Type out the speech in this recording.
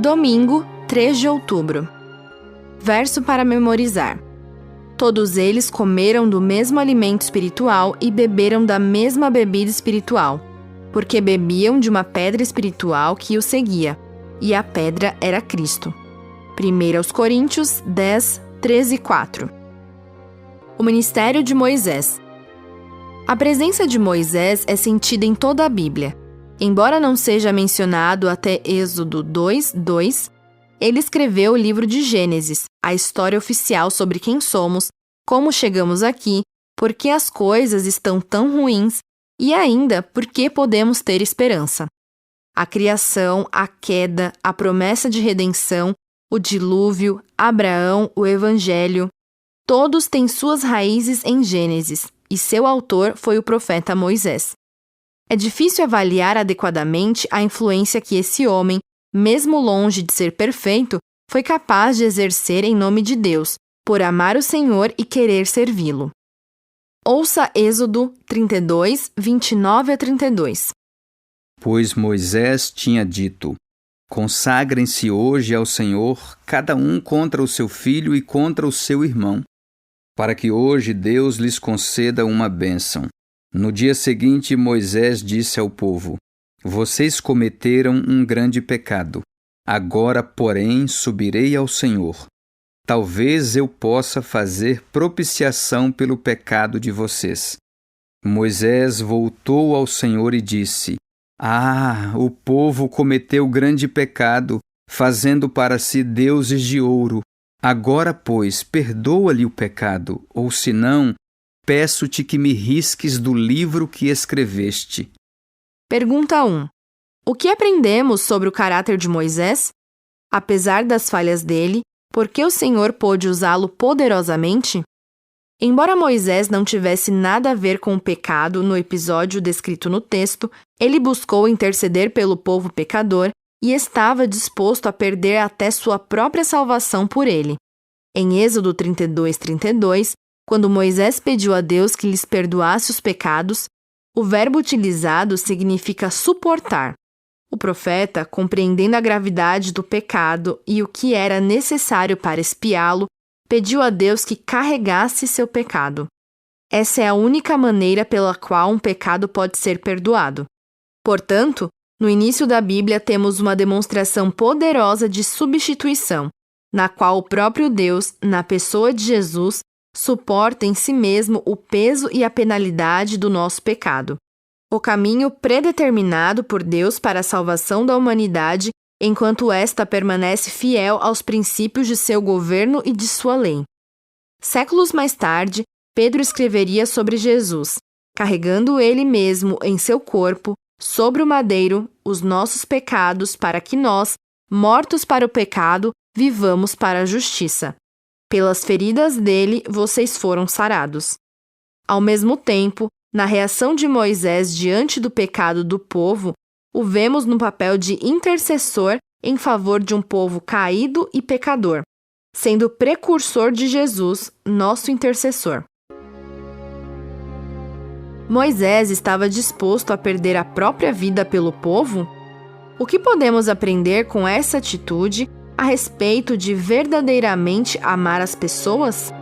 Domingo, 3 de outubro. Verso para memorizar. Todos eles comeram do mesmo alimento espiritual e beberam da mesma bebida espiritual, porque bebiam de uma pedra espiritual que os seguia, e a pedra era Cristo. 1 Coríntios 10, 13 e 4. O ministério de Moisés. A presença de Moisés é sentida em toda a Bíblia. Embora não seja mencionado até Êxodo 2, 2, ele escreveu o livro de Gênesis, a história oficial sobre quem somos, como chegamos aqui, por que as coisas estão tão ruins e ainda por que podemos ter esperança. A criação, a queda, a promessa de redenção, o dilúvio, Abraão, o Evangelho, todos têm suas raízes em Gênesis, e seu autor foi o profeta Moisés. É difícil avaliar adequadamente a influência que esse homem, mesmo longe de ser perfeito, foi capaz de exercer em nome de Deus, por amar o Senhor e querer servi-lo. Ouça Êxodo 32, 29 a 32. Pois Moisés tinha dito: consagrem-se hoje ao Senhor, cada um contra o seu filho e contra o seu irmão, para que hoje Deus lhes conceda uma bênção. No dia seguinte, Moisés disse ao povo: vocês cometeram um grande pecado. Agora, porém, subirei ao Senhor. Talvez eu possa fazer propiciação pelo pecado de vocês. Moisés voltou ao Senhor e disse: o povo cometeu grande pecado, fazendo para si deuses de ouro. Agora, pois, perdoa-lhe o pecado, ou senão, peço-te que me risques do livro que escreveste. Pergunta 1. O que aprendemos sobre o caráter de Moisés? Apesar das falhas dele, por que o Senhor pôde usá-lo poderosamente? Embora Moisés não tivesse nada a ver com o pecado no episódio descrito no texto, ele buscou interceder pelo povo pecador e estava disposto a perder até sua própria salvação por ele. Em Êxodo 32, 32, quando Moisés pediu a Deus que lhes perdoasse os pecados, o verbo utilizado significa suportar. O profeta, compreendendo a gravidade do pecado e o que era necessário para expiá-lo, pediu a Deus que carregasse seu pecado. Essa é a única maneira pela qual um pecado pode ser perdoado. Portanto, no início da Bíblia temos uma demonstração poderosa de substituição, na qual o próprio Deus, na pessoa de Jesus, suporta em si mesmo o peso e a penalidade do nosso pecado. O caminho predeterminado por Deus para a salvação da humanidade, enquanto esta permanece fiel aos princípios de seu governo e de sua lei. Séculos mais tarde, Pedro escreveria sobre Jesus, carregando ele mesmo em seu corpo, sobre o madeiro, os nossos pecados, para que nós, mortos para o pecado, vivamos para a justiça. Pelas feridas dele, vocês foram sarados. Ao mesmo tempo, na reação de Moisés diante do pecado do povo, o vemos no papel de intercessor em favor de um povo caído e pecador, sendo precursor de Jesus, nosso intercessor. Moisés estava disposto a perder a própria vida pelo povo? O que podemos aprender com essa atitude a respeito de verdadeiramente amar as pessoas?